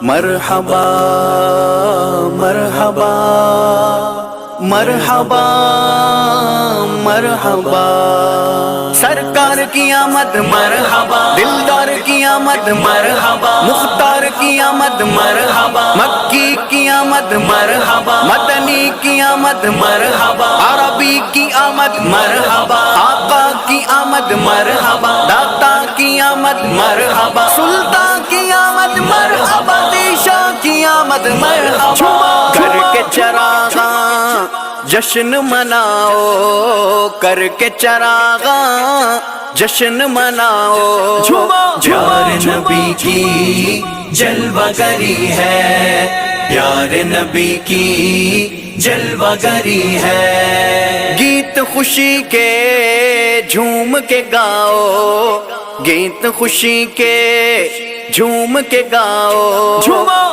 مرحبا مرحبا مرحبا مرحبا، سرکار کی آمد مرحبا، دلدار کی آمد مرحبا، مختار کی آمد مرحبا، مکی کی آمد مرحبا، مدنی کی آمد مرحبا، عربی کی آمد مرحبا، آقا کی آمد مرحبا، داتا کی آمد مرحبا، سلطان کی آمد مرحبا، دیشا کی آمد مرحبا، کر کے چراغاں جشن مناؤ، کر کے چراغاں جشن مناؤ، پیار نبی کی جلوہ گری ہے، پیار نبی کی جلوہ گری ہے، گیت خوشی کے جھوم کے گاؤ، گیت خوشی کے جھوم کے گاؤ،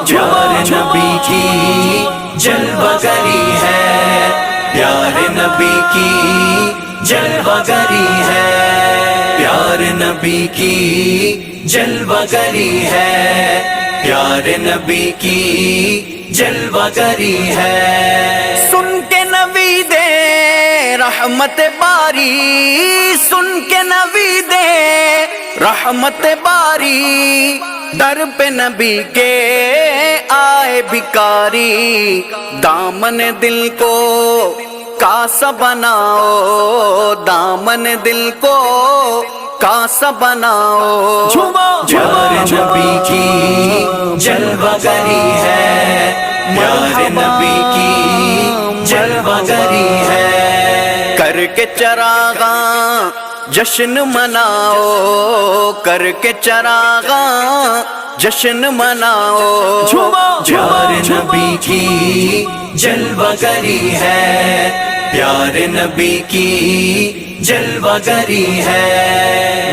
پیار نبی کی جلوہ گری ہے، پیار نبی کی جلوہ گری ہے، پیار نبی کی جلوہ گری ہے، پیار نبی کی جلوہ گری ہے، سن کے نوی دے رحمت باری، سن کے نوی دے رحمت باری، در پہ نبی کے آئے بھکاری، دامن دل کو کاسا بناؤ، دامن دل کو کاسا بناؤ، پیار نبی کی جلوہ گری ہے، پیار نبی کی جلوہ گری ہے، کر کے چراغاں جشن مناؤ، کر کے چراغاں جشن مناؤ، پیار نبی کی جلوہ گری ہے، پیار نبی کی جلوہ گری ہے۔